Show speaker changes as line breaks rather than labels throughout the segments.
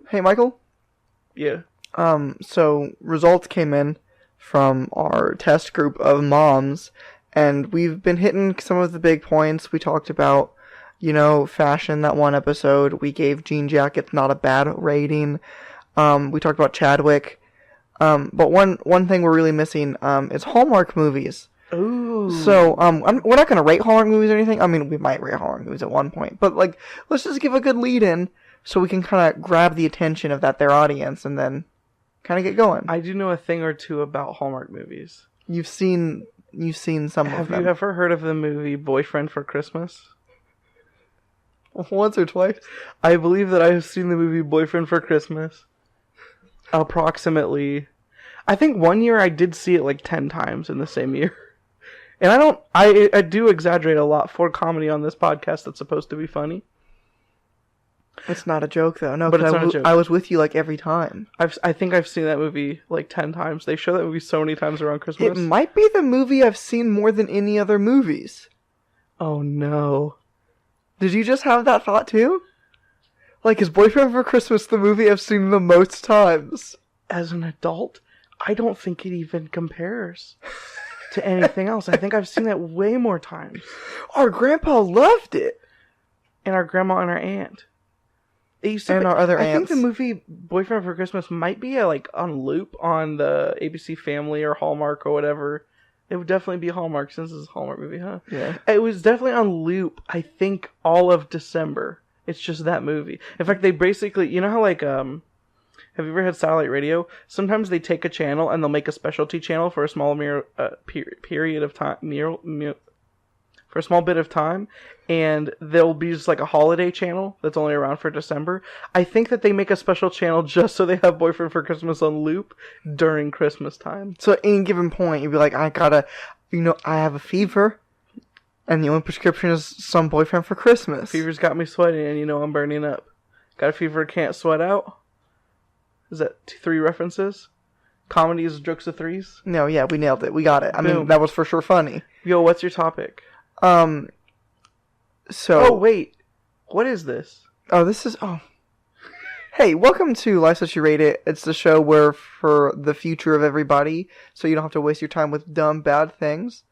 Hey, Michael.
Yeah.
So results came in from our test group of moms, and we've been hitting some of the big points. We talked about, fashion that one episode. We gave jean jackets not a bad rating. We talked about Chadwick. But one thing we're really missing, is Hallmark movies.
Ooh.
So, we're not gonna rate Hallmark movies or anything. I mean, we might rate Hallmark movies at one point, but let's just give a good lead-in so we can kind of grab the attention of their audience and then kind of get going.
I do know a thing or two about Hallmark movies.
You've seen some of them.
Have you ever heard of the movie Boyfriend for Christmas?
Once or twice.
I believe that I have seen the movie Boyfriend for Christmas. Approximately. I think one year I did see it 10 times in the same year. And I do exaggerate a lot for comedy on this podcast that's supposed to be funny.
It's not a joke, though. No,
but it's not a joke.
I was with you every time.
I think I've seen that movie 10 times. They show that movie so many times around Christmas.
It might be the movie I've seen more than any other movies.
Oh, no.
Did you just have that thought, too? Is Boyfriend for Christmas the movie I've seen the most times?
As an adult, I don't think it even compares to anything else. I think I've seen that way more times.
Our grandpa loved it.
And our grandma and our aunt.
And our other aunts.
I think the movie Boyfriend for Christmas might be on loop on the ABC Family or Hallmark or whatever. It would definitely be Hallmark since it's a Hallmark movie, huh?
Yeah.
It was definitely on loop, I think, all of December. It's just that movie. In fact, they basically... You know how, have you ever had satellite radio? Sometimes they take a channel and they'll make a specialty channel for a small period of time... for a small bit of time, and there'll be just a holiday channel that's only around for December. I think that they make a special channel just so they have Boyfriend for Christmas on loop during Christmas time.
So at any given point, you'd be like, I gotta, I have a fever, and the only prescription is some Boyfriend for Christmas.
Fever's got me sweating, and I'm burning up. Got a fever, can't sweat out? Is that 3 references? Comedy is jokes of 3s?
No, yeah, we nailed it. We got it. I
Boom.
mean, that was for sure funny.
Yo, what's your topic?
So...
Oh, wait. What is this?
Oh, this is... Oh. Hey, welcome to Life's What You Rate It. It's the show where for the future of everybody, so you don't have to waste your time with dumb, bad things,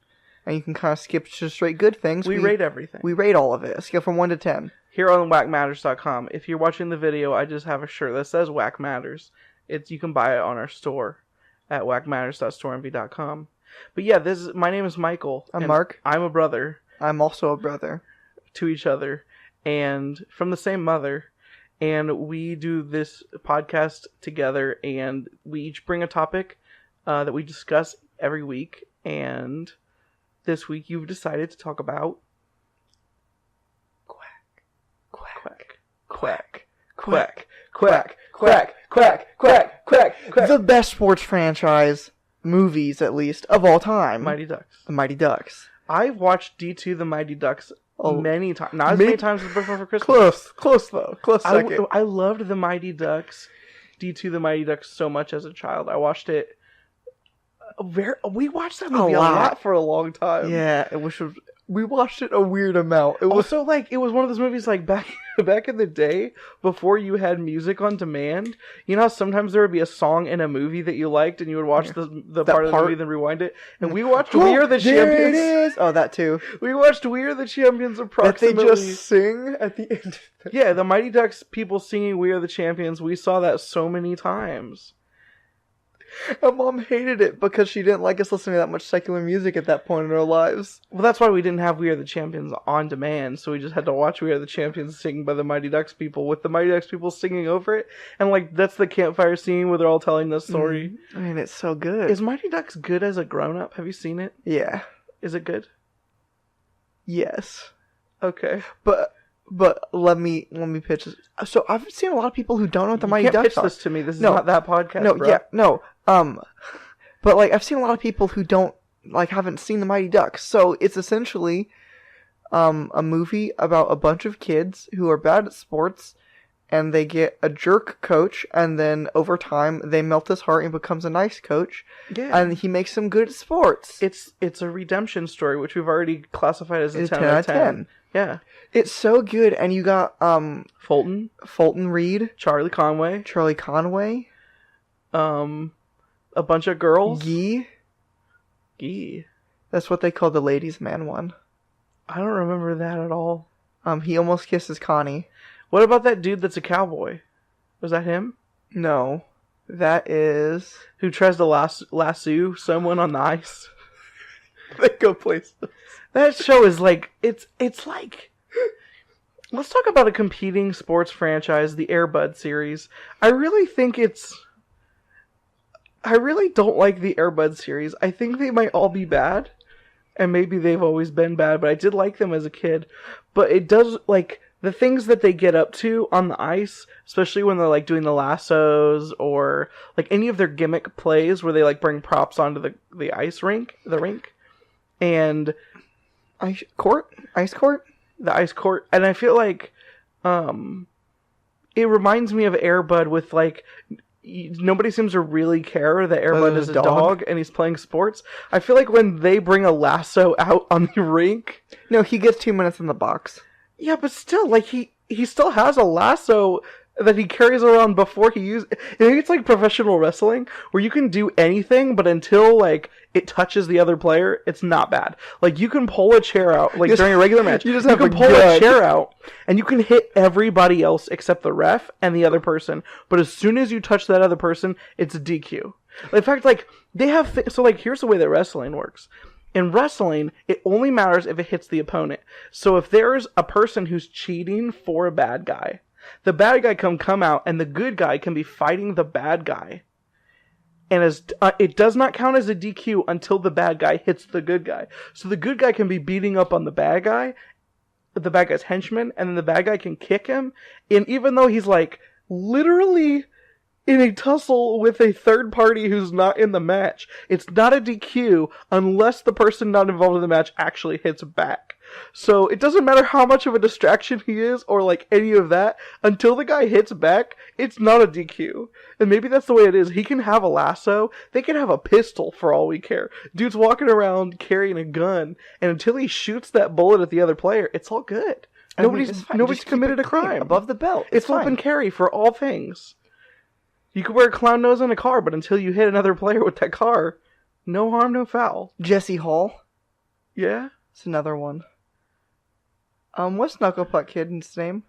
and you can kind of skip to straight good things.
We rate everything.
We rate all of it. A scale from 1 to 10.
Here on WackMatters.com. If you're watching the video, I just have a shirt that says WackMatters. You can buy it on our store at WackMatters.storeenvy.com. But yeah, my name is Michael.
I'm Mark.
I'm a brother.
I'm also a brother.
To each other. And from the same mother. And we do this podcast together. And we each bring a topic that we discuss every week. And this week you've decided to talk about... Quack. Quack. Quack. Quack. Quack. Quack. Quack. Quack. Quack.
The best sports franchise... movies, at least, of all time.
Mighty Ducks.
The Mighty Ducks.
I've watched D2 The Mighty Ducks many times. Not as many times as Boyfriend for Christmas.
Close though. Close second.
I loved The Mighty Ducks, D2 The Mighty Ducks so much as a child. I watched it. We watched that movie a lot for a long time.
Yeah, we watched it a weird amount.
It was also it was one of those movies back in the day before you had music on demand. You know how sometimes there would be a song in a movie that you liked and you would watch the part of the movie then rewind it. And we watched We Are the Champions.
There it is. Oh, that too.
We watched We Are the Champions approximately.
That they just sing at the end.
Yeah, the Mighty Ducks people singing We Are the Champions. We saw that so many times.
My mom hated it because she didn't like us listening to that much secular music at that point in our lives.
Well, that's why we didn't have We Are the Champions on demand, so we just had to watch We Are the Champions singing by the Mighty Ducks people, with the Mighty Ducks people singing over it. And, that's the campfire scene where they're all telling the story.
I mean, it's so good.
Is Mighty Ducks good as a grown-up? Have you seen it?
Yeah.
Is it good?
Yes.
Okay.
But let me pitch this. So I've seen a lot of people who don't know what the Mighty Ducks are.
You can't pitch this to me. This is not that podcast,
No,
bro.
yeah, no. But I've seen a lot of people who don't haven't seen the Mighty Ducks. So it's essentially a movie about a bunch of kids who are bad at sports, and they get a jerk coach, and then over time they melt his heart and becomes a nice coach.
Yeah.
And he makes them good at sports.
It's a redemption story, which we've already classified as a 10
out of 10.
Yeah.
It's so good, and you got
Fulton
Reed,
Charlie Conway,
Charlie Conway,
a bunch of girls.
Gee. That's what they call the ladies' man one.
I don't remember that at all.
He almost kisses Connie.
What about that dude that's a cowboy? Was that him?
No, that is
who tries to lasso someone on the ice.
They go places.
That show is like it's like. Let's talk about a competing sports franchise, the Air Bud series. I really don't like the Air Bud series. I think they might all be bad, and maybe they've always been bad, but I did like them as a kid. But it does, like, the things that they get up to on the ice, especially when they're, like, doing the lassos, or, like, any of their gimmick plays where they, like, bring props onto the ice rink, and...
Ice court?
The ice court. And I feel like, it reminds me of Air Bud with, like... Nobody seems to really care that Air Bud is a dog and he's playing sports. I feel like when they bring a lasso out on the rink...
No, he gets 2 minutes in the box.
Yeah, but still, like, he still has a lasso that he carries around before he uses... Maybe it's like professional wrestling, where you can do anything, but until, like, it touches the other player, it's not bad. Like, you can pull a chair out, like, during a regular match. You can pull a chair out, and you can hit everybody else except the ref and the other person. But as soon as you touch that other person, it's a DQ. In fact, like, they have... So, like, here's the way that wrestling works. In wrestling, it only matters if it hits the opponent. So if there's a person who's cheating for a bad guy, the bad guy can come out, and the good guy can be fighting the bad guy. And it does not count as a DQ until the bad guy hits the good guy. So the good guy can be beating up on the bad guy's henchman, and then the bad guy can kick him. And even though he's, like, literally in a tussle with a third party who's not in the match, it's not a DQ unless the person not involved in the match actually hits back. So it doesn't matter how much of a distraction he is or like any of that, until the guy hits back, it's not a DQ. And maybe that's the way it is. He can have a lasso, they can have a pistol for all we care. Dude's walking around carrying a gun, and until he shoots that bullet at the other player, it's all good. Nobody's committed a crime.
Above the belt.
It's open carry for all things. You could wear a clown nose on a car, but until you hit another player with that car, no harm, no foul.
Jesse Hall.
Yeah?
It's another one. What's Knucklepuck Kid's name?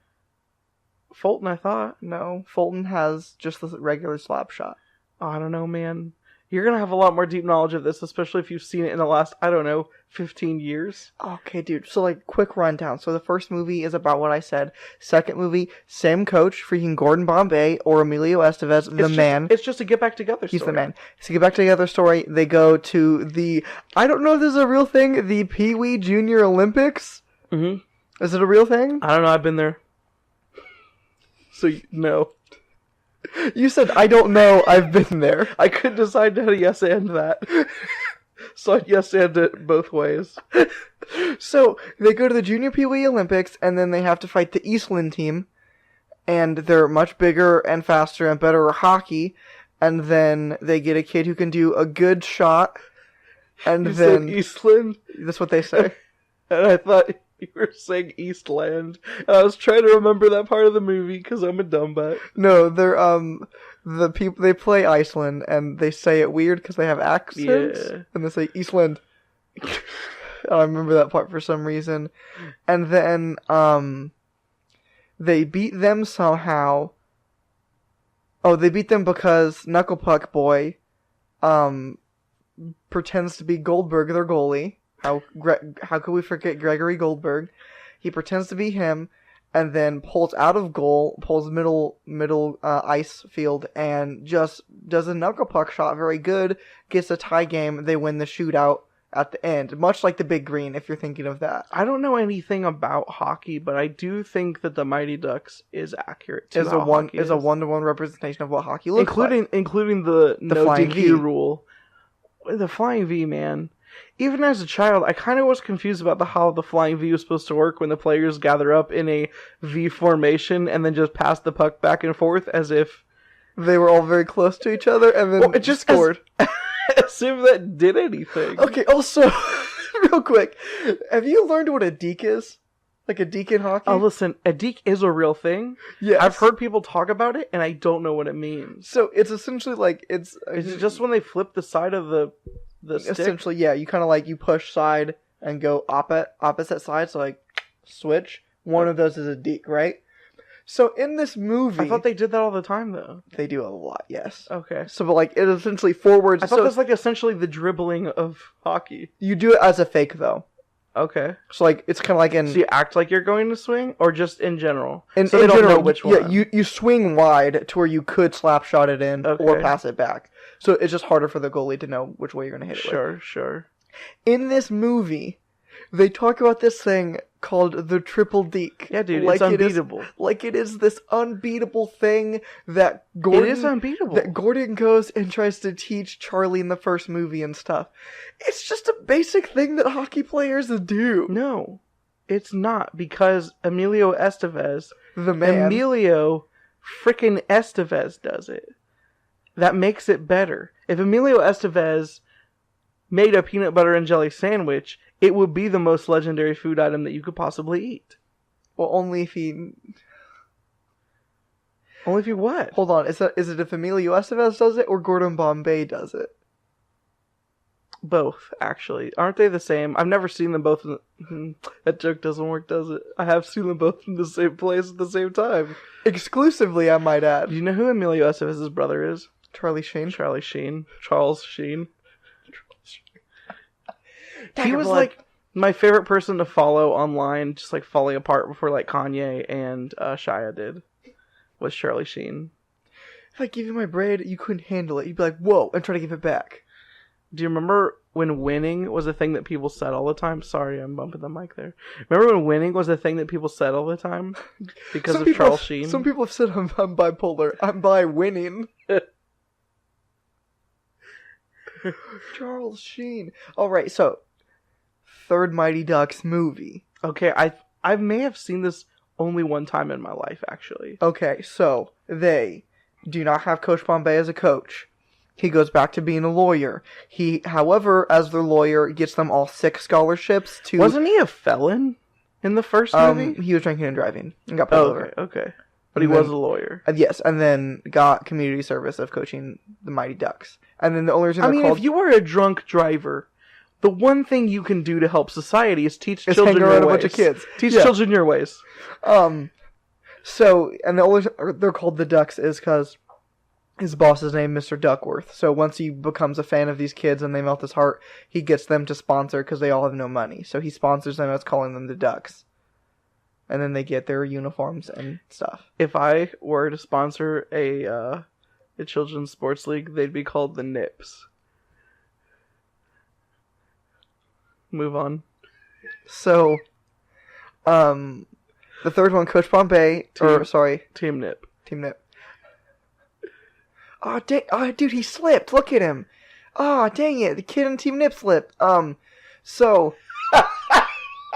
Fulton, I thought.
No, Fulton has just the regular slap shot.
Oh, I don't know, man. You're gonna have a lot more deep knowledge of this, especially if you've seen it in the last, 15 years.
Okay, dude. So, like, quick rundown. So, the first movie is about what I said. Second movie, same coach, freaking Gordon Bombay or Emilio Estevez, man.
It's just a get back together story.
He's the man. It's a get back together story. They go to the, I don't know if this is a real thing, the Pee Wee Junior Olympics.
Mm-hmm.
Is it a real thing?
I don't know. I've been there. So, no.
You said, I don't know, I've been there.
I couldn't decide how to yes and that. So I yes and it both ways.
So, they go to the Junior Pee Wee Olympics, and then they have to fight the Eastland team. And they're much bigger and faster and better at hockey. And then they get a kid who can do a good shot. And
you
then...
said Eastland?
That's what they say.
And I thought you were saying Eastland. And I was trying to remember that part of the movie because I'm a dumb butt.
No, they're, the people, they play Iceland, and they say it weird because they have accents.
Yeah.
And they say Eastland. I remember that part for some reason. And then, they beat them somehow. Oh, they beat them because Knucklepuck Boy, pretends to be Goldberg, their goalie. How could we forget Gregory Goldberg? He pretends to be him, and then pulls out of goal, pulls middle ice field, and just does a knuckle puck shot very good, gets a tie game, they win the shootout at the end. Much like the Big Green, if you're thinking of that.
I don't know anything about hockey, but I do think that the Mighty Ducks is accurate to
is a one-to-one representation of what hockey looks like.
Including the no
flying
DQ
V
rule. The flying V, man. Even as a child, I kind of was confused about how the flying V was supposed to work when the players gather up in a V formation and then just pass the puck back and forth as if
they were all very close to each other and then
it just
scored.
As if that did anything.
Okay, also, real quick, have you learned what a deke is? Like a deke in hockey?
Oh, listen, a deke is a real thing.
Yes.
I've heard people talk about it, and I don't know what it means.
So it's essentially like
Is it just when they flip the side of the stick?
Essentially, yeah. You kind of like you push side and go opposite side. So like switch. One of those is a deke, right? So in this movie,
I thought they did that all the time, though.
they do a lot. Yes.
Okay.
So, but like it is essentially forwards.
I thought
so
that's like essentially the dribbling of hockey.
you do it as a fake though.
Okay.
So like it's kind of like in.
So you act like you're going to swing, or just in general?
In,
So
in
they don't
general,
know which
yeah,
one.
you swing wide to where you could slap shot it in or
Okay.
pass it back. So it's just harder for the goalie to know which way you're going to hit it with.
Sure.
In this movie, they talk about this thing called the triple deke.
Yeah, dude,
like
it's unbeatable.
Like it is this unbeatable thing that Gordon...
It is unbeatable.
That Gordon goes and tries to teach Charlie in the first movie and stuff. It's just a basic thing that hockey players do.
No, it's not, because Emilio Estevez,
The man.
Emilio frickin' Estevez does it. That makes it better. If Emilio Estevez made a peanut butter and jelly sandwich, it would be the most legendary food item that you could possibly eat.
Well, only if he...
Only if you what?
Hold on, is it if Emilio Estevez does it or Gordon Bombay does it?
Both, actually. Aren't they the same? I've never seen them both. That joke doesn't work, does it? I have seen them both in the same place at the same time.
Exclusively, I might add.
Do you know who Emilio Estevez's brother is?
Charlie Sheen.
Charlie Sheen. Charles Sheen. He
Tiger
was
blood.
like my favorite person to follow online, just like falling apart before like Kanye and Shia did. Was Charlie Sheen.
If I give you my braid, you couldn't handle it. You'd be like, whoa, and try to give it back.
Do you remember when winning was a thing that people said all the time? Sorry, I'm bumping the mic there. Remember when winning was a thing that people said all the time? Because of Charles Sheen?
Some people have said I'm bipolar. I'm by winning. Charles Sheen. Alright, so third Mighty Ducks movie.
Okay, I may have seen this only one time in my life, actually.
Okay, so they do not have Coach Bombay as a coach. He goes back to being a lawyer. He, however, as their lawyer, gets them all 6 scholarships to...
Wasn't he a felon in the first movie?
He was drinking and driving and got pulled over.
Okay. But he
And then-
was a lawyer.
Yes, and then got community service of coaching the Mighty Ducks. And then the only reason
if you are a drunk driver, the one thing you can do to help society is teach
Is
children
hang
your
around a
ways.
bunch of kids.
Teach
Yeah.
children your ways.
So, and the only they're called the Ducks is because his boss is named Mr. Duckworth. So once he becomes a fan of these kids and they melt his heart, he gets them to sponsor because they all have no money. So he sponsors them as calling them the Ducks. And then they get their uniforms and stuff.
If I were to sponsor a children's sports league, they'd be called the Nips. Move on.
So, the third one, Coach Bombay,
Team Nip.
Team Nip. Oh, dude, he slipped. Look at him. Oh, dang it. The kid in Team Nip slipped. So,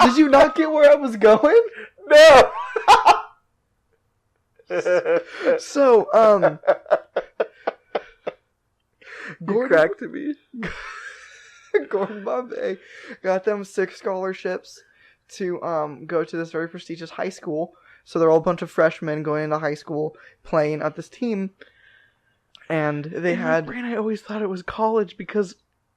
did you not get where I was going?
No!
So,
You cracked me.
Gordon Bombay got them 6 scholarships to go to this very prestigious high school. So they're all a bunch of freshmen going into high school playing at this team. And they
In my brain, I always thought it was college because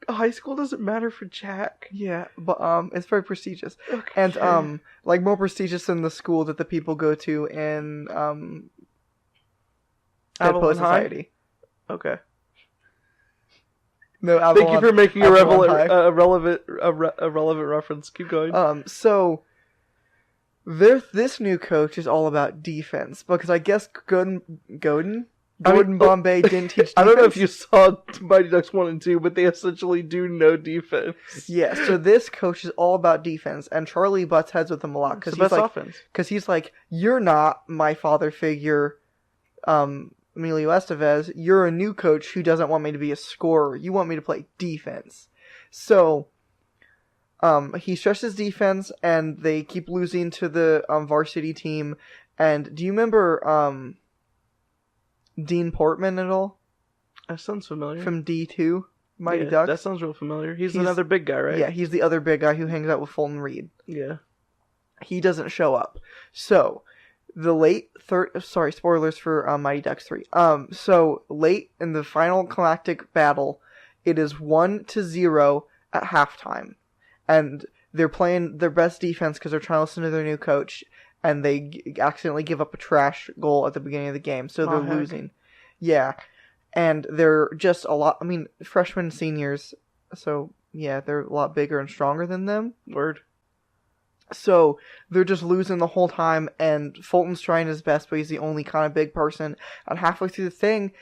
high school doesn't matter for Jack.
Yeah, but it's very prestigious.
Okay.
And like more prestigious than the school that the people go to in Dead
Avalon
Poet
High?
Society.
Okay.
No,
Thank you
Avalon-
for making
Avalon High.
a relevant reference. Keep going.
So this new coach is all about defense because I guess Gordon Bombay didn't teach defense.
I don't know if you saw Mighty Ducks 1 and 2, but they essentially do no defense.
Yeah, so this coach is all about defense, and Charlie butts heads with him a lot
It's
because
the
he's
best
like,
offense.
because he's like, you're not my father figure, Emilio Estevez. You're a new coach who doesn't want me to be a scorer. You want me to play defense. So, he stresses defense, and they keep losing to the varsity team. And do you remember Dean Portman at all?
That sounds familiar.
From D2, Mighty
Yeah,
Ducks?
That sounds real familiar. He's another big guy, right?
Yeah, he's the other big guy who hangs out with Fulton Reed.
Yeah.
he doesn't show up. So the late third, sorry, spoilers for Mighty Ducks 3. So late in the final climactic battle, it is 1-0 at halftime, and they're playing their best defense because they're trying to listen to their new coach, and they accidentally give up a trash goal at the beginning of the game, so they're losing. Yeah, and they're just a lot. I mean, freshmen, seniors, so yeah, they're a lot bigger and stronger than them.
Word.
So they're just losing the whole time, and Fulton's trying his best, but he's the only kind of big person. And halfway through the thing,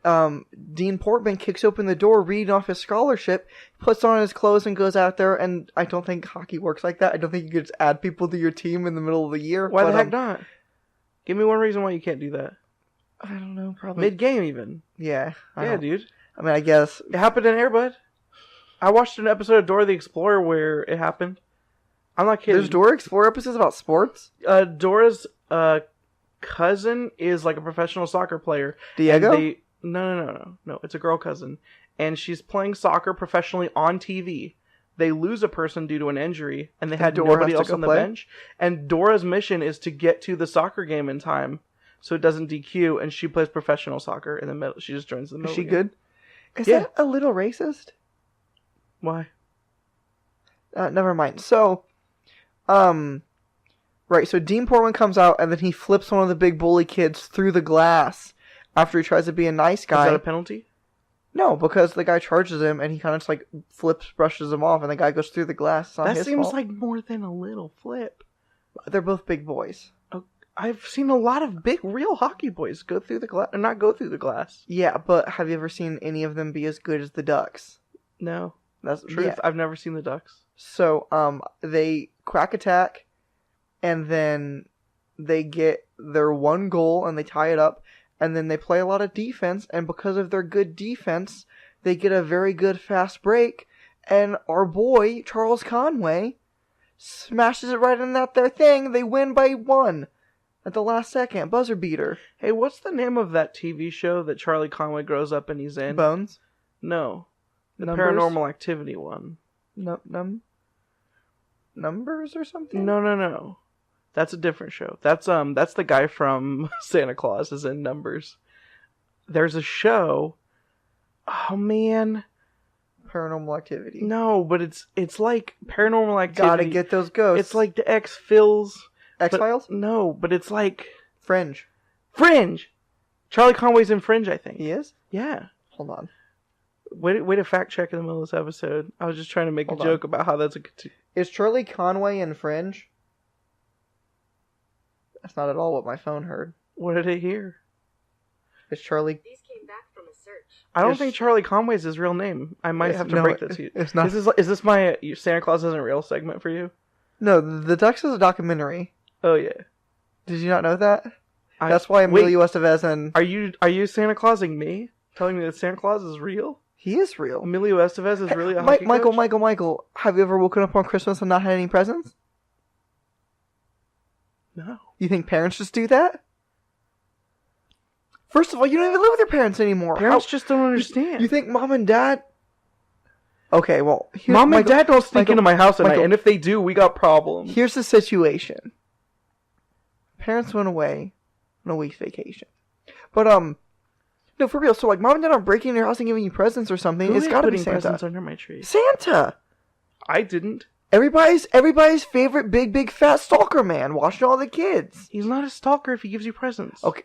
Dean Portman kicks open the door, reading off his scholarship, puts on his clothes, and goes out there. And I don't think hockey works like that. I don't think you could just add people to your team in the middle of the year.
Why the heck not? Give me one reason why you can't do that.
I don't know, probably
mid-game even.
Yeah.
Dude.
I mean, I guess
it happened in Air Bud. I watched an episode of Dora the Explorer where it happened. I'm not kidding.
There's Dora Explorer episodes about sports?
Dora's cousin is like a professional soccer player.
Diego?
No. It's a girl cousin. And she's playing soccer professionally on TV. They lose a person due to an injury, and they had nobody else on the bench. And Dora's mission is to get to the soccer game in time so it doesn't DQ, and she plays professional soccer in the middle. She just joins the middle.
Is she good? Is that a little racist?
Why?
Never mind. So... right, so Dean Portman comes out, and then he flips one of the big bully kids through the glass after he tries to be a nice guy.
Is that a penalty?
No, because the guy charges him, and he kind of just, like, brushes him off, and the guy goes through the glass. It's not his
seems
fault.
like more than a little flip.
They're both big boys.
I've seen a lot of big, real hockey boys go through the glass, or not go through the glass.
Yeah, but have you ever seen any of them be as good as the Ducks?
No.
That's
truth.
Yeah.
I've never seen the Ducks.
So, they crack attack, and then they get their one goal, and they tie it up, and then they play a lot of defense, and because of their good defense, they get a very good fast break, and our boy, Charles Conway, smashes it right in their thing. They win by 1 at the last second. Buzzer beater.
Hey, what's the name of that TV show that Charlie Conway grows up and he's in?
Bones?
No. The
Numbers?
Paranormal Activity one.
Numbers or something?
No. That's a different show. That's the guy from Santa Claus is in Numbers. There's a show. Oh man.
Paranormal Activity.
No, but it's like Paranormal Activity.
Gotta get those ghosts.
It's like the X-Files.
X-Files?
No, but it's like...
Fringe.
Charlie Conway's in Fringe, I think.
He is?
Yeah.
Hold on.
Way to fact check in the middle of this episode. I was just trying to make a joke about how that's a...
Is Charlie Conway in Fringe? That's not at all what my phone heard.
What did it hear?
Is Charlie...
These came back from a search.
I don't think Charlie Conway's his real name. I might have to break that to you.
It's not.
Is this my Santa Claus Isn't Real segment for you?
No, the Ducks is a documentary.
Oh yeah.
Did you not know that? That's why Emilio Estevez and...
Are you Santa Clausing me? Telling me that Santa Claus is real?
He is real.
Emilio Estevez is really a hockey
Michael,
coach?
Michael, have you ever woken up on Christmas and not had any presents?
No.
You think parents just do that? First of all, you don't even live with your parents anymore.
Parents just don't understand.
You think mom and dad... Okay, well...
Mom and dad don't sneak into my house at night, and if they do, we got problems.
Here's the situation. Parents went away on a week's vacation. But, no, for real, so, like, mom and dad aren't breaking into your house and giving you presents or something. It's gotta be Santa.
Presents under my tree?
Santa!
I didn't.
Everybody's favorite big fat stalker man watching all the kids.
He's not a stalker if he gives you presents.
Okay.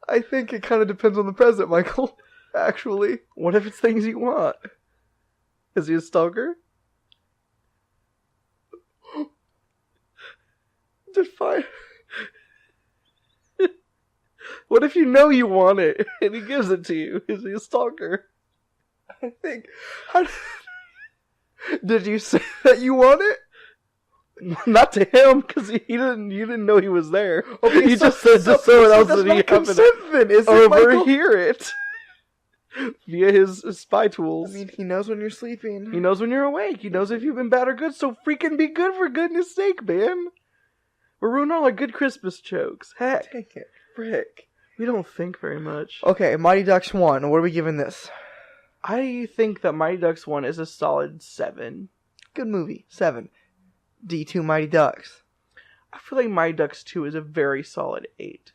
I think it kind of depends on the present, Michael. Actually.
What if it's things you want? Is he a stalker?
Define.
What if you know you want it and he gives it to you? Is he a stalker?
I think. Did you say that you want it?
Not to him, because you didn't know he was there.
Okay,
you just said to someone else that he happened to overhear it via his spy tools.
I mean, he knows when you're sleeping.
He knows when you're awake. He knows if you've been bad or good. So freaking be good, for goodness sake, man. We're ruining all our good Christmas jokes. Heck,
take it, frick.
We don't think very much.
Okay, Mighty Ducks 1. What are we giving this?
I think that Mighty Ducks 1 is a solid 7.
Good movie. 7. D2 Mighty Ducks.
I feel like Mighty Ducks 2 is a very solid 8.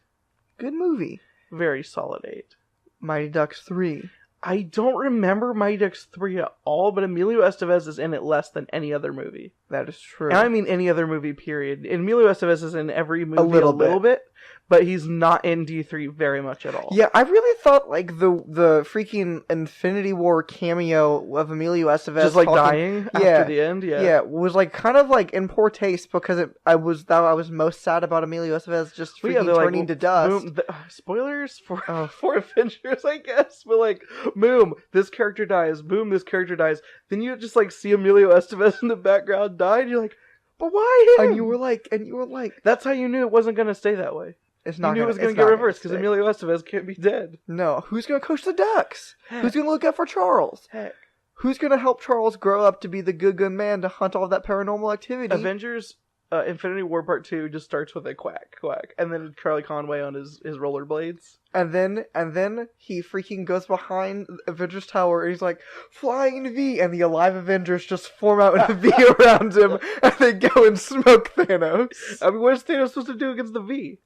Good movie.
Very solid 8.
Mighty Ducks 3.
I don't remember Mighty Ducks 3 at all, but Emilio Estevez is in it less than any other movie.
That is true.
And I mean any other movie, period. Emilio Estevez is in every movie
A little
bit, but he's not in D3 very much at all.
Yeah, I really thought like the freaking Infinity War cameo of Emilio Estevez
Just like
talking,
dying after the end,
yeah, was like kind of like in poor taste because I was most sad about Emilio Estevez just freaking turning to dust.
Boom, spoilers for for Avengers, I guess, but like, boom, this character dies. Boom, this character dies. Then you just like see Emilio Estevez in the background die, and you're like, but why him?
And you were like,
that's how you knew it wasn't gonna stay that way.
It's not.
You knew it was going to get reversed because Emilio Estevez can't be dead.
No. Who's going to coach the Ducks?
Heck.
Who's going to look out for Charles?
Heck.
Who's going to help Charles grow up to be the good man to hunt all that paranormal activity?
Avengers Infinity War Part 2 just starts with a quack, and then Charlie Conway on his rollerblades.
And then he freaking goes behind Avengers Tower and he's like, flying V! And the alive Avengers just form out in a V around him and they go and smoke Thanos.
I mean, what is Thanos supposed to do against the V?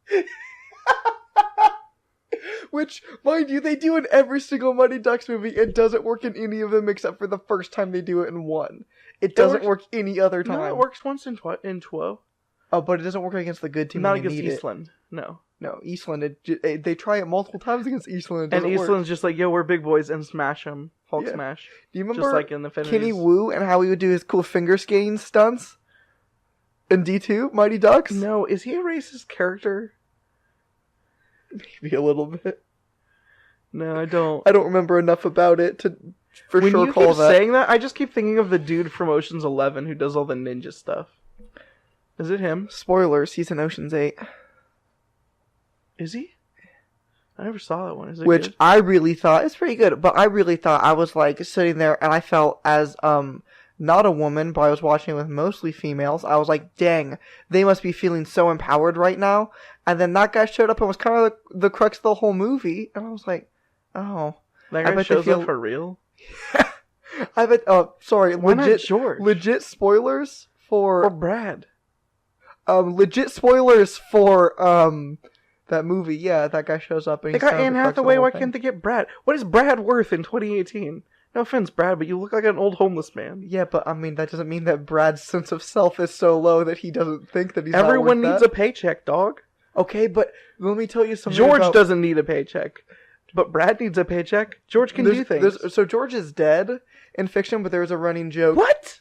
Which, mind you, they do in every single Mighty Ducks movie. It doesn't work in any of them except for the first time they do it in one. It doesn't work any other time.
No, it works once in Tuo.
Oh, but it doesn't work against the good team.
Not against Eastland. No,
Eastland. They try it multiple times against Eastland.
And Eastland's just like, yo, we're big boys, and smash them. Hulk smash.
Do you remember
just like in the
Kenny Wu and how he would do his cool finger skating stunts in D2 Mighty Ducks?
No, is he a racist character?
Maybe a little bit.
No, I don't.
I don't remember enough about it to for
when
sure
you
call
keep
that.
saying that, I just keep thinking of the dude from Ocean's 11 who does all the ninja stuff. Is it him?
Spoilers, he's in Ocean's 8.
Is he? I never saw that one. Is it
Which
good?
I really thought, it's pretty good, but I really thought I was like sitting there and I felt as, not a woman, but I was watching with mostly females. I was like, dang, they must be feeling so empowered right now. And then that guy showed up and was kind of the crux of the whole movie. And I was like, oh.
That guy shows up for real?
I bet, sorry,
Why not George?
Legit spoilers for...
Or Brad.
Legit spoilers for, that movie. Yeah, that guy shows up and
They
he's
got Anne Hathaway, why can't they get Brad? What is Brad worth in 2018? No offense, Brad, but you look like an old homeless man.
Yeah, but I mean, that doesn't mean that Brad's sense of self is so low that he doesn't think that he's
Everyone
not worth
needs
that.
a paycheck, dog.
Okay, but let me tell you something
George doesn't need a paycheck. But Brad needs a paycheck. George can do things.
So George is dead in fiction, but there's a running joke.
What?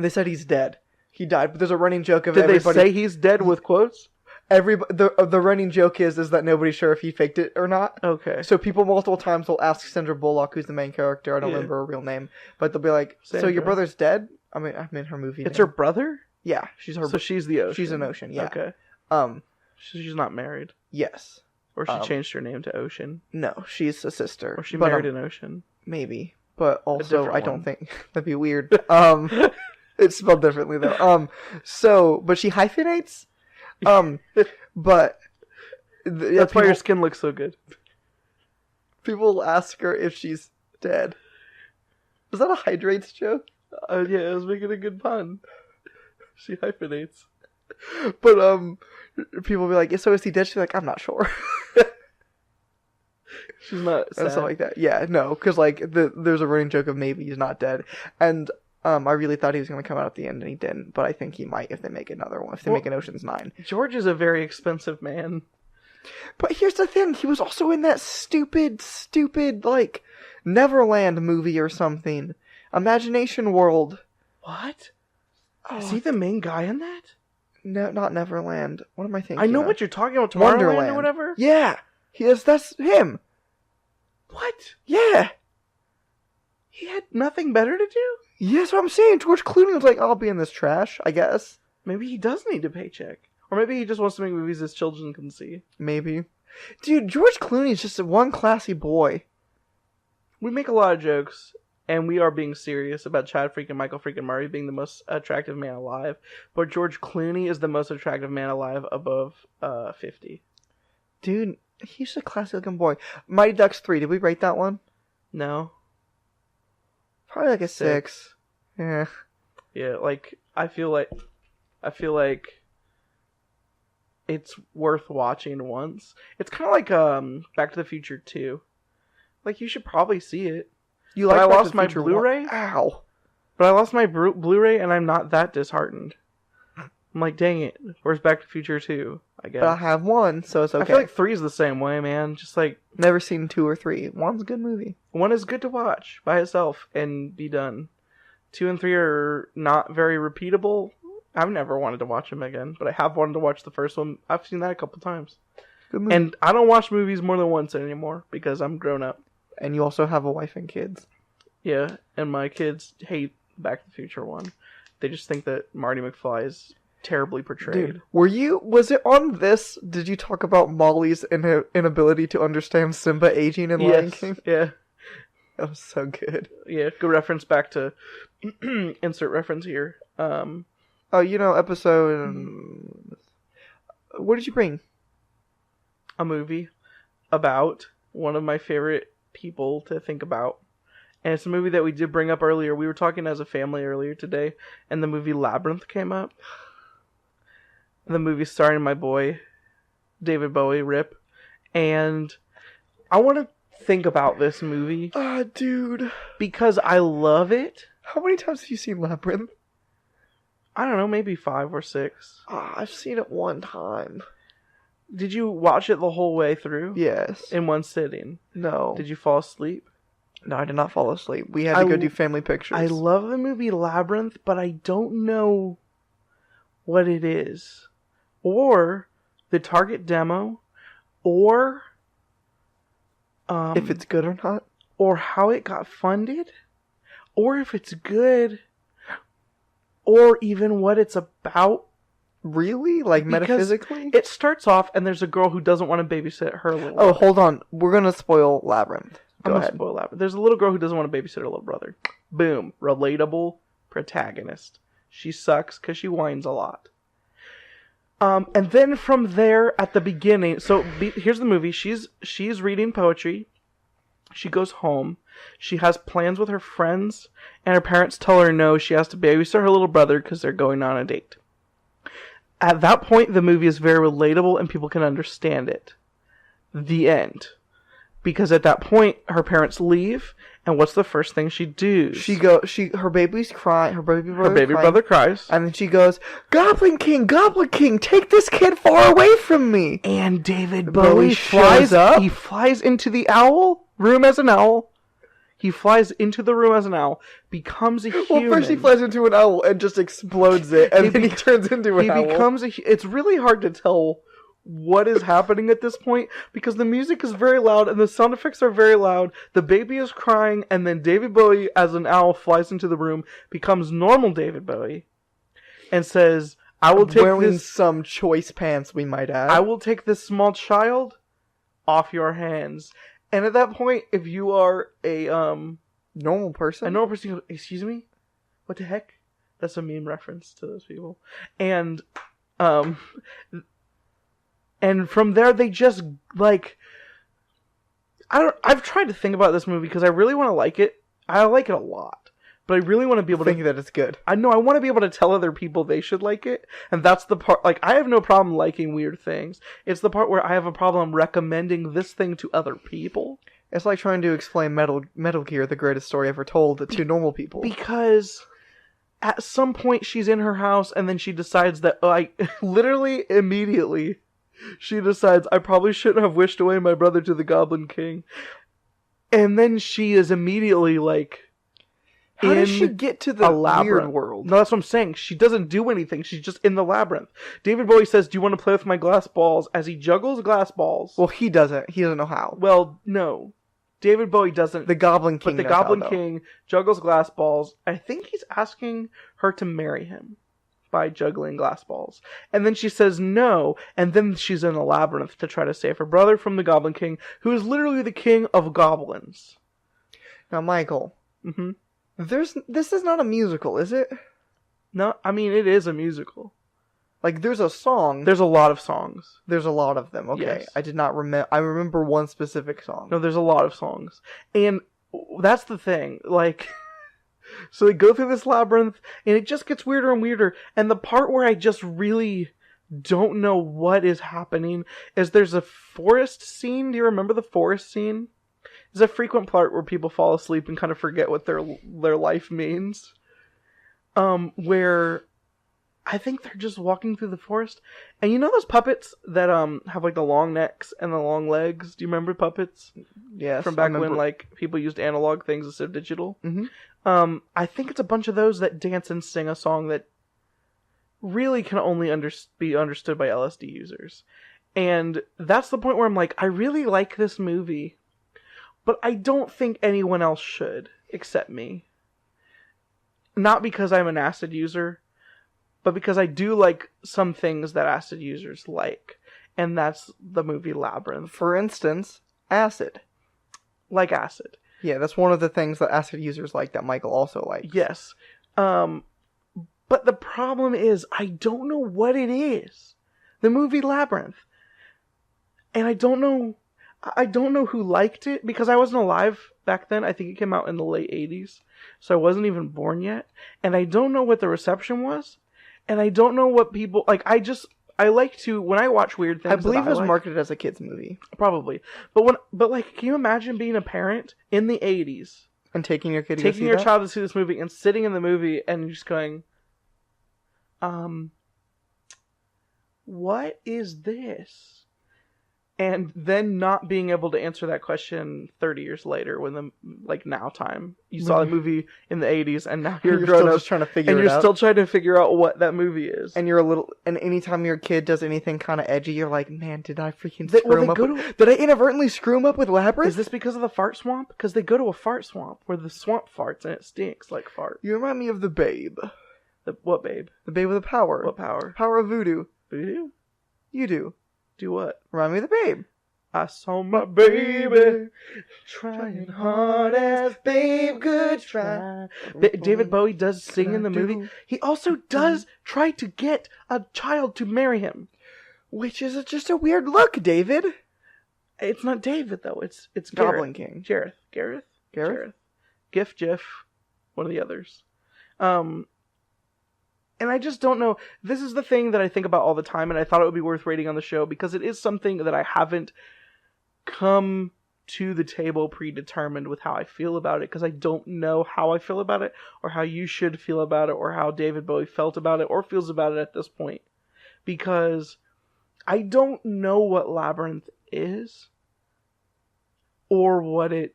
They said he's dead. He died, but there's a running joke of
Did
everybody...
they say he's dead with quotes?
The running joke is that nobody's sure if he faked it or not.
Okay.
So people multiple times will ask Sandra Bullock, who's the main character, I don't remember her real name, but they'll be like,
Sandra.
so your brother's dead? I mean her movie
It's
name.
her brother?
Yeah, she's her...
So she's the Ocean.
She's an Ocean, yeah.
Okay. She's not married.
Yes.
Or she changed her name to Ocean.
No, she's a sister.
Or she married an Ocean.
Maybe. But also, I don't
one.
think... That'd be weird. It's spelled differently, though. But she hyphenates? But...
That's why your skin looks so good.
People ask her if she's dead. Was that a hydrates joke?
Yeah, I was making a good pun. She hyphenates.
But, people be like, so is he dead? She's like, I'm not sure.
She's not sad.
And stuff like that. Yeah, no, because, like, there's a running joke of maybe he's not dead. And, I really thought he was going to come out at the end, and he didn't. But I think he might if they make another one. If they make an Ocean's 9.
George is a very expensive man.
But here's the thing. He was also in that stupid, like, Neverland movie or something. Imagination World.
What?
Oh,
is he the main guy in that?
No, not Neverland. What am I thinking?
I know
of?
what you're talking about. Tomorrowland
Wonderland
or whatever?
Yeah. That's him.
What?
Yeah.
He had nothing better to do?
Yeah, that's what I'm saying. George Clooney was like, I'll be in this trash, I guess.
Maybe he does need a paycheck. Or maybe he just wants to make movies his children can see.
Maybe. Dude, George Clooney is just one classy boy.
We make a lot of jokes, and we are being serious about Chad freaking Michael freaking Murray being the most attractive man alive. But George Clooney is the most attractive man alive above 50.
Dude, he's a classy looking boy. Mighty Ducks 3, did we rate that one?
No.
Probably like a 6. Yeah.
Yeah, like I feel like it's worth watching once. It's kind of like Back to the Future 2. Like you should probably see it.
You
But
like
I
Back to
lost
the
my
Future
Blu-ray?
Ow.
But I lost my Blu-ray and I'm not that disheartened. I'm like, dang it. Where's Back to the Future 2? I guess.
But I have 1, so it's okay.
I feel like 3 is the same way, man. Just like
Never seen 2 or 3. 1's a good movie.
1 is good to watch by itself and be done. 2 and 3 are not very repeatable. I've never wanted to watch them again, but I have wanted to watch the first one. I've seen that a couple times.
Good movie.
And I don't watch movies more than once anymore because I'm grown up.
And you also have a wife and kids.
Yeah, and my kids hate Back to the Future 1. They just think that Marty McFly is terribly portrayed.
Dude, was it on this? Did you talk about Molly's inability to understand Simba aging in Lion King?
Yeah.
That was so good.
Yeah, good reference back to insert reference here.
Episode. What did you bring?
A movie about one of my favorite people to think about. And it's a movie that we did bring up earlier. We were talking as a family earlier today, and the movie Labyrinth came up. The movie starring my boy, David Bowie, RIP. And I want to think about this movie.
Dude.
Because I love it.
How many times have you seen Labyrinth?
I don't know, maybe 5 or 6.
I've seen it 1 time.
Did you watch it the whole way through?
Yes.
In one sitting?
No.
Did you fall asleep?
No, I did not fall asleep. We had to go do family pictures.
I love the movie Labyrinth, but I don't know what it is. Or the target demo. Or
if it's good or not.
Or how it got funded. Or if it's good. Or even what it's about.
Really? Like metaphysically?
It starts off and there's a girl who doesn't want to babysit her little
brother. Hold on. We're going to spoil Labyrinth. Go ahead.
Spoil Labyrinth. There's a little girl who doesn't want to babysit her little brother. Boom. Relatable protagonist. She sucks because she whines a lot. And then from there at the beginning, here's the movie. She's reading poetry. She goes home. She has plans with her friends, and her parents tell her no, she has to babysit her little brother because they're going on a date. At that point, the movie is very relatable and people can understand it. The end. Because at that point, her parents leave, and what's the first thing she does?
Her baby's crying, her baby
brother cries.
And then she goes, Goblin King, take this kid far away from me.
And David Bowie
flies up.
He flies into the room as an owl. He flies into the room as an owl, becomes a human.
Well, first he flies into an owl and just explodes it, and then he turns into an owl.
It's really hard to tell what is happening at this point, because the music is very loud, and the sound effects are very loud, the baby is crying, and then David Bowie, as an owl, flies into the room, becomes normal David Bowie, and says, I will take
wearing some choice pants, we might add.
I will take this small child off your hands. And at that point, if you are a
normal person,
you go, excuse me? What the heck? That's a meme reference to those people. And from there they just like I've tried to think about this movie because I really want to like it. I like it a lot. But I really want to be able to
think that it's good.
I know I want to be able to tell other people they should like it. And that's the part, like, I have no problem liking weird things. It's the part where I have a problem recommending this thing to other people.
It's like trying to explain Metal Gear, the greatest story ever told, to normal people.
Because at some point she's in her house and then she decides that, literally immediately, she decides, I probably shouldn't have wished away my brother to the Goblin King. And then she is immediately like,
how does she get to the weird world?
No, that's what I'm saying. She doesn't do anything. She's just in the labyrinth. David Bowie says, do you want to play with my glass balls? As he juggles glass balls.
Well, he doesn't. He doesn't know how.
Well, no. David Bowie doesn't.
The Goblin King
But the Goblin King juggles glass balls. I think he's asking her to marry him by juggling glass balls. And then she says no, and then she's in the labyrinth to try to save her brother from the Goblin King, who is literally the king of goblins.
Now, Michael.
Mm-hmm.
This is not a musical, is it?
No, I mean, it is a musical.
Like, there's a song.
There's a lot of songs.
There's a lot of them, okay. Yes. I did not remember. I remember one specific song.
No, there's a lot of songs. And that's the thing. Like, So they go through this labyrinth, and it just gets weirder and weirder. And the part where I just really don't know what is happening is there's a forest scene. Do you remember the forest scene? It's a frequent part where people fall asleep and kind of forget what their life means. Where I think they're just walking through the forest. And you know those puppets that have like the long necks and the long legs? Do you remember puppets?
Yes.
From back when like people used analog things instead of digital?
Mm-hmm.
I think it's a bunch of those that dance and sing a song that really can only be understood by LSD users. And that's the point where I'm like, I really like this movie, but I don't think anyone else should except me. Not because I'm an acid user, but because I do like some things that acid users like. And that's the movie Labyrinth.
For instance, acid.
Like acid.
Yeah, that's one of the things that acid users like that Michael also likes.
Yes. But the problem is, I don't know what it is. The movie Labyrinth. And I don't know who liked it, because I wasn't alive back then. I think it came out in the late 80s. So I wasn't even born yet. And I don't know what the reception was. And I don't know what people... Like, I like to... When I watch weird things...
I believe it was marketed as a kid's movie.
Probably. But like, can you imagine being a parent in the 80s?
And taking your kid to go see
taking your
that?
child to see this movie and sitting in the movie and just going... what is this? And then not being able to answer that question 30 years later when now time. You saw the movie in the 80s and now you're grown
still
up
just trying to figure it out.
and you're still trying to figure out what that movie is.
And and anytime your kid does anything kind of edgy, you're like, man, did I freaking screw him up? Did I inadvertently screw him up with Labyrinth?
Is this because of the fart swamp? Because they go to a fart swamp where the swamp farts and it stinks like fart.
You remind me of the Babe.
What Babe?
The Babe with the power.
What power?
Power of voodoo.
Voodoo?
You do.
Do what?
Remind me of the Babe.
I saw my baby trying hard as babe could try. David Bowie does sing in the movie. He also does try to get a child to marry him.
Which is just a weird look, David.
It's not David, though. It's
Goblin
Gareth.
King.
Gareth? Gif, Jiff. One of the others. And I just don't know. This is the thing that I think about all the time, and I thought it would be worth rating on the show, because it is something that I haven't come to the table predetermined with how I feel about it, because I don't know how I feel about it, or how you should feel about it, or how David Bowie felt about it, or feels about it at this point. Because I don't know what Labyrinth is, or what it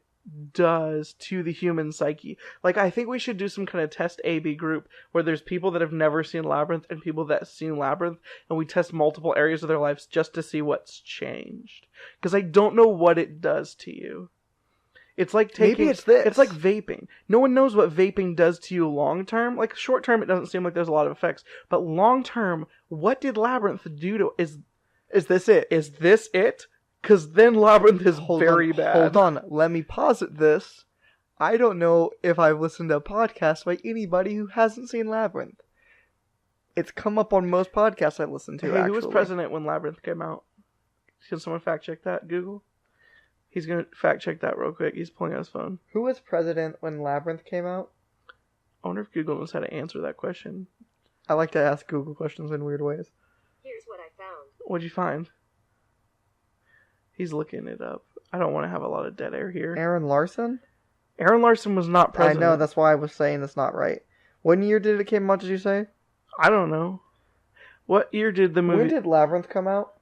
does to the human psyche. Like, I think we should do some kind of test A-B group where there's people that have never seen Labyrinth and people that have seen Labyrinth, and we test multiple areas of their lives just to see what's changed. Because I don't know what it does to you. It's like taking...
Maybe it's this.
It's like vaping. No one knows what vaping does to you long term. Like, short term, it doesn't seem like there's a lot of effects. But long term, what did Labyrinth do to... Is this it? Is this it? Because then Labyrinth is very bad.
Hold on, let me posit this. I don't know if I've listened to a podcast by anybody who hasn't seen Labyrinth. It's come up on most podcasts I listen to,
Hey,
actually.
who was president when Labyrinth came out? Can someone fact check that? Google? He's going to fact check that real quick. He's pulling out his phone.
Who was president when Labyrinth came out?
I wonder if Google knows how to answer that question.
I like to ask Google questions in weird ways.
Here's what I found.
What'd you find? He's looking it up. I don't want to have a lot of dead air here.
Aaron Larson?
Aaron Larson was not president.
I know, that's why I was saying that's not right. What year did it came out, did you say?
I don't know. What year did the movie...
When did Labyrinth come out?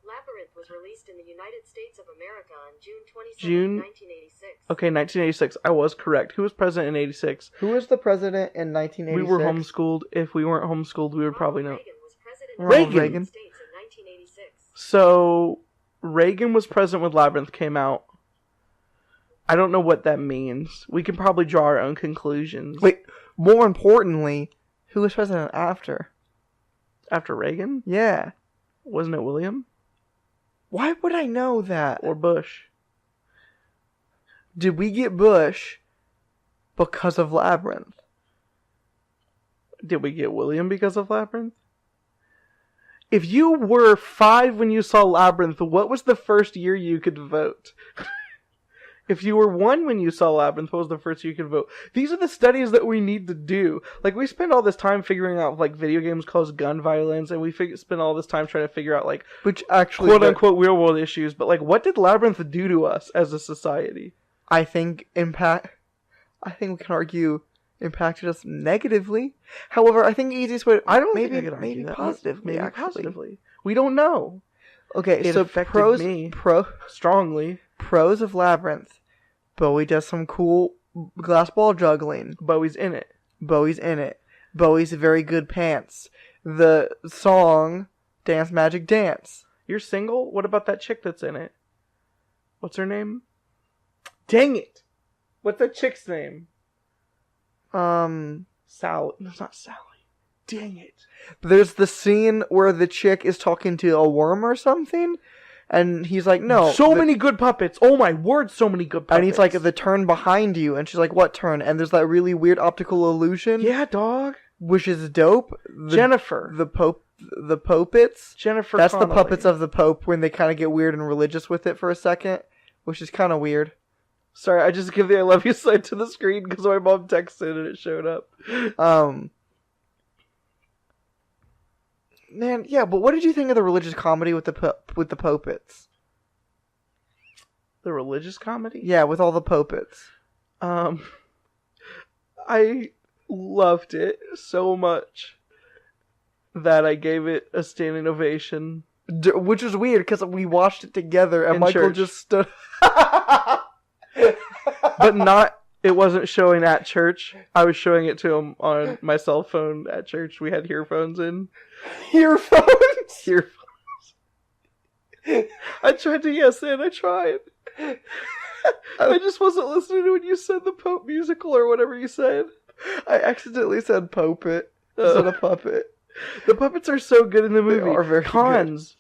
Labyrinth was released in the United States of America on June 27,
June?
1986.
Okay, 1986. I was correct. Who was president in 86?
Who was the president in 1986?
We were homeschooled. If we weren't homeschooled, we would probably know.
Reagan was president
Ronald
of the
Reagan.
United States in 1986.
So, Reagan was president when Labyrinth came out. I don't know what that means. We can probably draw our own conclusions.
Wait, more importantly, who was president after?
After Reagan?
Yeah.
Wasn't it William?
Why would I know that?
Or Bush?
Did we get Bush because of Labyrinth?
Did we get William because of Labyrinth? If you were 5 when you saw Labyrinth, what was the first year you could vote? If you were 1 when you saw Labyrinth, what was the first you could vote? These are the studies that we need to do. Like, we spend all this time figuring out, like, video games cause gun violence, and we spend all this time trying to figure out, like,
which actually
quote-unquote real-world issues, but, like, what did Labyrinth do to us as a society?
I think we can argue impacted us negatively. However, I think the easiest way
I don't
maybe
think I could argue that.
positively,
Maybe
actually.
positively. We don't know.
Okay,
It
so
affected me strongly.
Pros of Labyrinth. Bowie does some cool glass ball juggling.
Bowie's in it.
Bowie's in it. Bowie's very good pants. The song Dance Magic Dance.
You're single? What about that chick that's in it? What's her name? Dang it! What's that chick's name? Sally. No, it's not Sally. Dang it.
There's the scene where the chick is talking to a worm or something, and he's like, no.
So many good puppets. Oh my word, so many good puppets.
And he's like, the turn behind you, and she's like, what turn? And there's that really weird optical illusion.
Yeah, dog.
Which is dope.
Jennifer.
The Popits.
Jennifer
That's
Connelly.
the puppets of the Pope when they kind of get weird and religious with it for a second, which is kind of weird.
Sorry, I just give the I love you sign to the screen because my mom texted and it showed up.
Man, yeah, but what did you think of the religious comedy with the Popits?
The religious comedy?
Yeah, with all the Popits.
I loved it so much that I gave it a standing ovation.
Which is weird, because we watched it together, and
In
Michael
church.
just stood...
But it wasn't showing at church. I was showing it to him on my cell phone at church. We had earphones in.
Earphones?
I tried to yes and I tried. I just wasn't listening when you said the Pope musical or whatever you said.
I accidentally said Popit instead of puppet.
The puppets are so good in the movie.
They are very
Cons.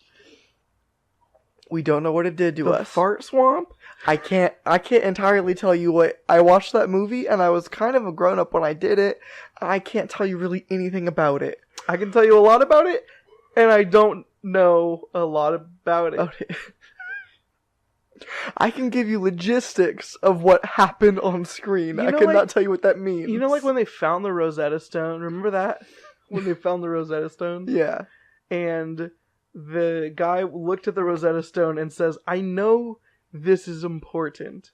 We don't know what it did to
The
us.
fart swamp?
I can't entirely tell you what... I watched that movie, and I was kind of a grown-up when I did it. I can't tell you really anything about it.
I can tell you a lot about it, and I don't know a lot about it.
Okay. I can give you logistics of what happened on screen. I could not tell you what that means.
You know, like when they found the Rosetta Stone? Remember that? When they found the Rosetta Stone?
Yeah.
And the guy looked at the Rosetta Stone and says, I know this is important.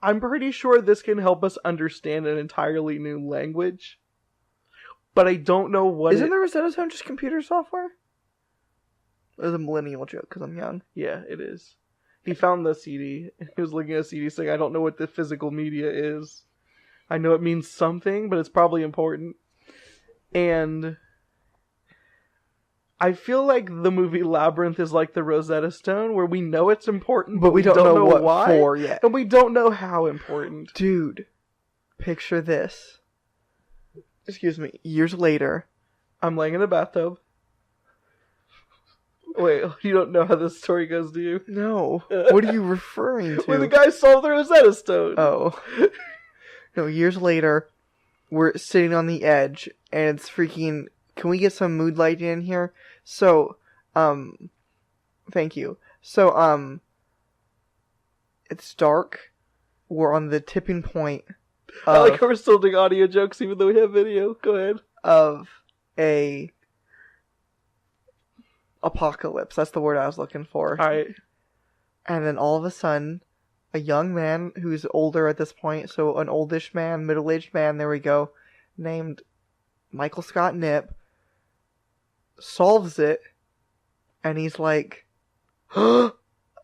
I'm pretty sure this can help us understand an entirely new language. But I don't know what
Isn't the Rosetta Stone just computer software? It was a millennial joke, because I'm young.
Yeah, it is. He found the CD, and he was looking at the CD saying, I don't know what the physical media is. I know it means something, but it's probably important. And I feel like the movie Labyrinth is like the Rosetta Stone, where we know it's important,
But we don't know what
why,
for yet.
and we don't know how important.
Dude, picture this. Excuse me. Years later.
I'm laying in a bathtub. Wait, you don't know how this story goes, do you?
No. What are you referring to?
When the guy solved the Rosetta Stone.
Oh. No, years later, we're sitting on the edge, and it's freaking... Can we get some mood lighting in here? So, thank you. So, it's dark. We're on the tipping point
I like how we're still doing audio jokes even though we have video. Go ahead.
Of a apocalypse. That's the word I was looking for.
Alright.
And then all of a sudden, a young man who's older at this point, so an oldish man, middle-aged man, there we go, named Michael Scott Knipp, solves it, and he's like, and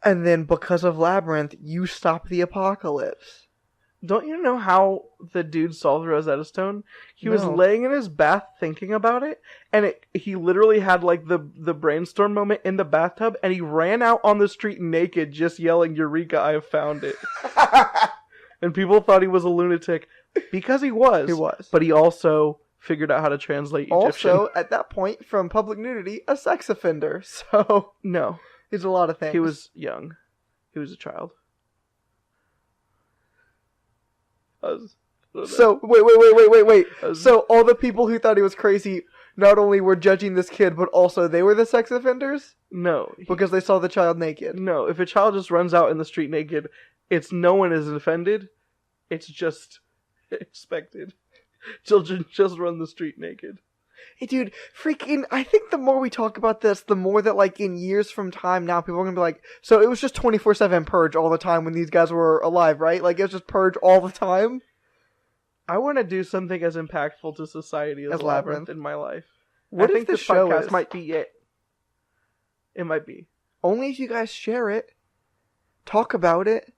then because of Labyrinth, you stop the apocalypse.
Don't you know how the dude solved the Rosetta Stone? He was laying in his bath thinking about it, and he literally had like the brainstorm moment in the bathtub, and he ran out on the street naked just yelling, Eureka, I have found it. And people thought he was a lunatic, because he was.
He was.
But he also figured out how to translate Egyptian.
Also, at that point, from public nudity, a sex offender. So,
No.
he's a lot of things.
He was young. He was a child.
So, wait. So, all the people who thought he was crazy not only were judging this kid, but also they were the sex offenders?
No.
Because they saw the child naked.
No, if a child just runs out in the street naked It's no one is offended. It's just expected. Children just run the street naked.
Hey, dude, freaking, I think the more we talk about this, the more that, like, in years from time now, people are gonna be like, so it was just 24/7 Purge all the time when these guys were alive, right? Like, it was just Purge all the time?
I want to do something as impactful to society as Labyrinth in my life.
What
I
if
think
the
this
show
podcast
is?
might be it. It might be.
Only if you guys share it, talk about it,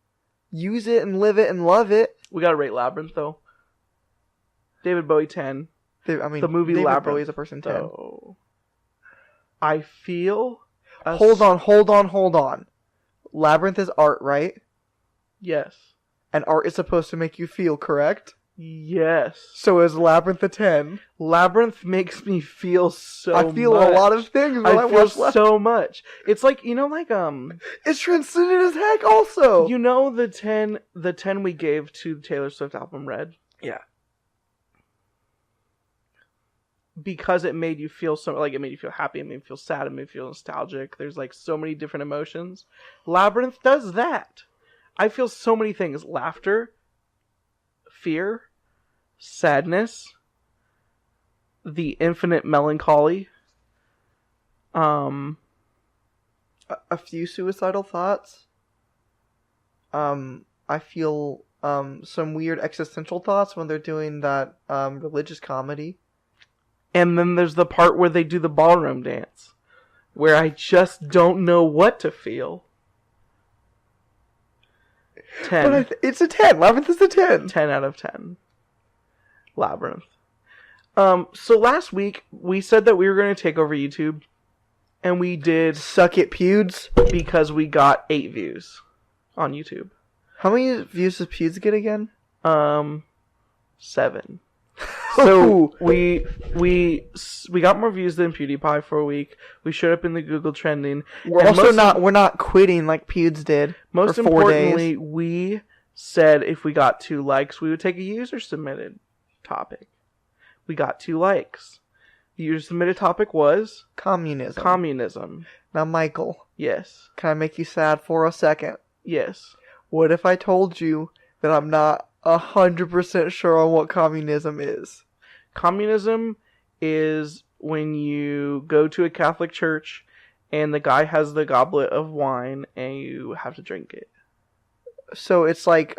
use it and live it and love it.
We gotta rate Labyrinth, though. David Bowie 10.
I mean,
The movie
David
Labyrinth.
Bowie is a person 10.
So, I feel...
Hold on. Labyrinth is art, right?
Yes.
And art is supposed to make you feel, correct?
Yes.
So is Labyrinth a 10?
Labyrinth makes me feel so
I feel
much.
a lot of things when I
I feel
watch Labyrinth.
so much. It's like,
It's transcendent as heck also!
you know the 10 we gave to the Taylor Swift album Red?
Yeah.
Because it made you feel so, like, it made you feel happy, it made you feel sad, it made you feel nostalgic. There's, like, so many different emotions. Labyrinth does that. I feel so many things. Laughter, fear, sadness, the infinite melancholy,
A few suicidal thoughts. I feel, some weird existential thoughts when they're doing that, religious comedy.
and then there's the part where they do the ballroom dance, where I just don't know what to feel. 10.
But it's a 10. Labyrinth is a 10.
10 out of 10. Labyrinth. So last week, we said that we were going to take over YouTube. And we did
Suck it, Pewds.
because we got 8 views on YouTube.
How many views does Pewds get again?
7. So we got more views than PewDiePie for a week. We showed up in the Google trending.
We're
And
also
most-
we're not quitting like Pewds did.
Most
for 4
importantly,
days.
we said if we got 2 likes, we would take a user-submitted topic. We got 2 likes. The user-submitted topic was
Communism.
communism.
Now, Michael,
Yes.
can I make you sad for a second?
Yes.
What if I told you that I'm not 100% sure on what communism is?
Communism is when you go to a Catholic church and the guy has the goblet of wine and you have to drink it.
So it's like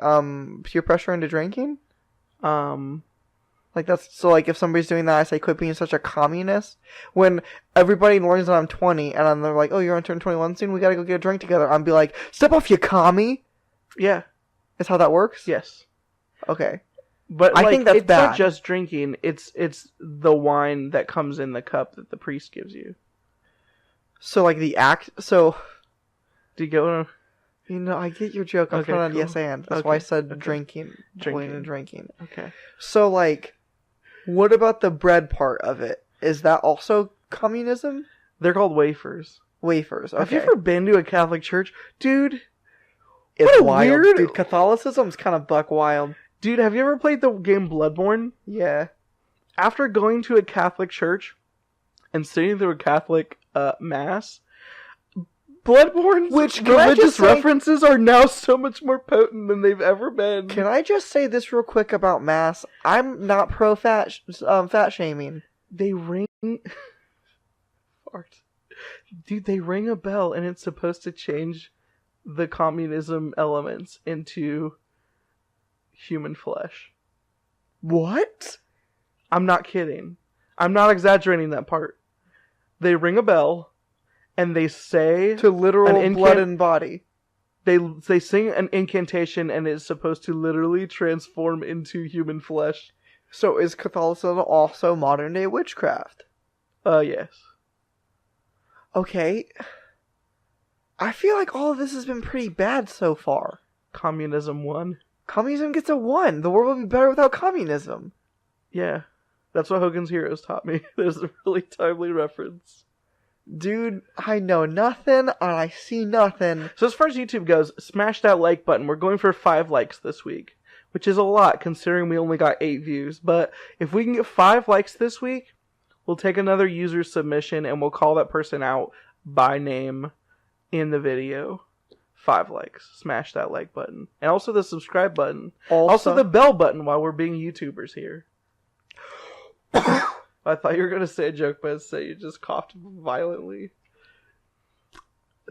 peer pressure into drinking? Like that's so like if somebody's doing that, I say quit being such a communist. When everybody learns that I'm 20 and then they're like, "Oh, you're gonna turn 21 soon. We gotta go get a drink together." I'd be like, "Step off, you commie."
Yeah.
Is how that works?
Yes.
Okay.
But
I
like,
think that's
it's not
bad.
just drinking. It's the wine that comes in the cup that the priest gives you.
So like the act. So
Do you get what I'm...
you know, I get your joke. I'm
Okay,
putting on
cool.
yes and. That's why I
Okay,
said
okay.
drinking. Drinking.
Okay.
So like, what about the bread part of it? Is that also communism?
They're called wafers.
Wafers. Okay.
Have you ever been to a Catholic church? Dude,
It's
what a
wild.
weird-
Dude, Catholicism's kind of buck wild.
have you ever played the game Bloodborne?
Yeah.
After going to a Catholic church and sitting through a Catholic mass, Bloodborne's
Which, can I
religious
just say-
references are now so much more potent than they've ever been.
Can I just say this real quick about mass? I'm not pro fat shaming.
They ring... Fart. Dude, they ring a bell and it's supposed to change the communism elements into human flesh.
What?
I'm not kidding. I'm not exaggerating that part. They ring a bell and they say
To literal
An
blood and body.
they sing an incantation and it's supposed to literally transform into human flesh.
So is Catholicism also modern day witchcraft?
Yes.
Okay. I feel like all of this has been pretty bad so far.
Communism won.
Communism gets a 1. The world would be better without communism.
Yeah. That's what Hogan's Heroes taught me. There's a really timely reference.
Dude, I know nothing and I see nothing.
So as far as YouTube goes, smash that like button. We're going for 5 likes this week, which is a lot considering we only got 8 views. But if we can get 5 likes this week, we'll take another user submission and we'll call that person out by name in the video. 5 likes. Smash that like button. And also the subscribe button.
Also
the bell button while we're being YouTubers here. I thought you were going to say a joke, but instead you just coughed violently.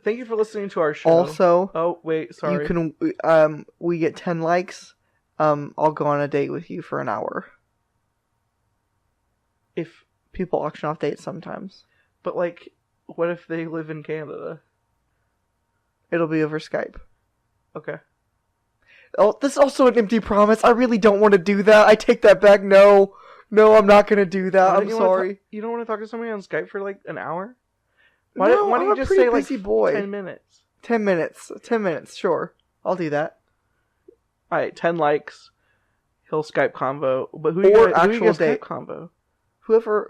Thank you for listening to our show.
Also,
oh wait, sorry.
you can we get 10 likes. I'll go on a date with you for an hour.
If
people auction off dates sometimes,
but like, what if they live in Canada?
It'll be over Skype.
Okay.
Oh, this is also an empty promise. I really don't want to do that. I take that back. No, I'm not gonna do that. I'm sorry.
You don't want to talk to somebody on Skype for like an hour?
Why don't you just say like boy.
10 minutes?
10 minutes. 10 minutes. Sure, I'll do that.
All right, 10 likes. He'll Skype convo. But who
or
you
actual date
Skype convo?
Whoever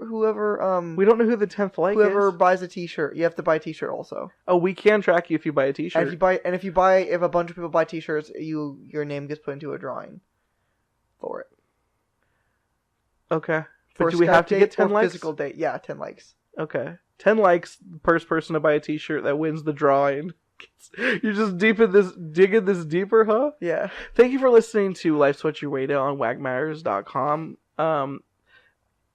we don't know who the 10th like
whoever
is.
buys a T-shirt, you have to buy a T-shirt also.
Oh, we can track you if you buy a T-shirt.
And if a bunch of people buy T-shirts, your name gets put into a drawing for it.
Okay.
For
but do we have to get 10 likes?
Physical date, yeah, 10 likes.
Okay. 10 likes, first person to buy a T-shirt that wins the drawing. You're just digging this deeper, huh?
Yeah.
Thank you for listening to Life's What You Waited on WackMatters.com.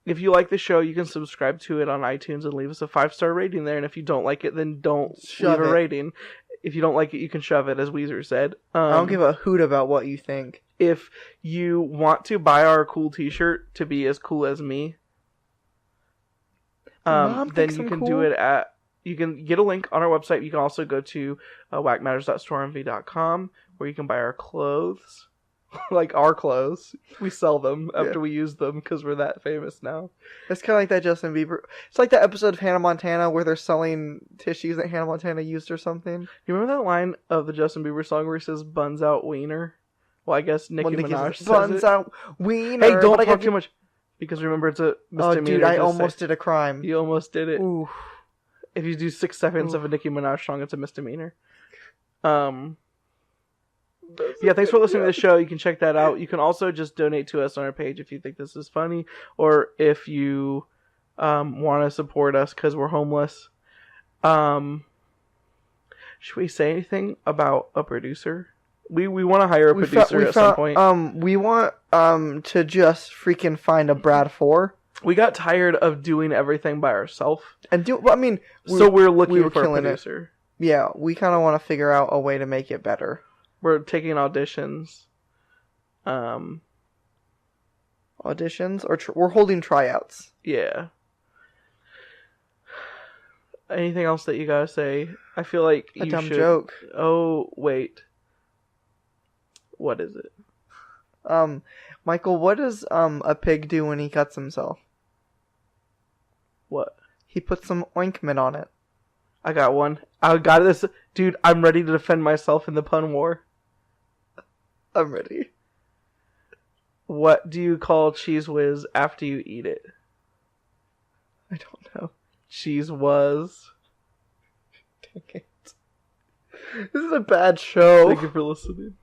If you like the show, you can subscribe to it on iTunes and leave us a 5-star rating there. And if you don't like it, then don't leave a rating. If you don't like it, you can shove it, as Weezer said.
I don't give a hoot about what you think.
If you want to buy our cool T-shirt to be as cool as me, then you can do it at... You can get a link on our website. You can also go to WackMatters.storeenvy.com where you can buy our clothes. Like our clothes. We sell them after we use them because we're that famous now.
It's kind of like that Justin Bieber. It's like that episode of Hannah Montana where they're selling tissues that Hannah Montana used or something.
You remember that line of the Justin Bieber song where he says, buns out wiener? Well, I guess Nicki Minaj says
buns out wiener.
Hey, don't talk too much. Because remember, it's a misdemeanor.
Oh, dude, I almost did a crime.
You almost did it.
Ooh.
If you do 6 seconds of a Nicki Minaj song, it's a misdemeanor. Yeah, thanks for listening to the show. You can check that out. You can also just donate to us on our page if you think this is funny, or if you want to support us because we're homeless. Should we say anything about a producer? We want to hire a producer at some point.
We want to just freaking find a Brad 4.
We got tired of doing everything by ourselves.
So
we're looking for a producer.
Yeah, we kind of want to figure out a way to make it better.
We're taking auditions.
Auditions? Or we're holding tryouts.
Yeah. Anything else that you gotta say? I feel like
a dumb joke.
Oh, wait. What is it?
Michael, what does a pig do when he cuts himself?
What?
He puts some ointment on it.
I got one. I got this. Dude, I'm ready to defend myself in the pun war.
I'm ready.
What do you call Cheese Whiz after you eat it?
I don't know.
Cheese Whiz.
Dang it. This is a bad show.
Thank you for listening.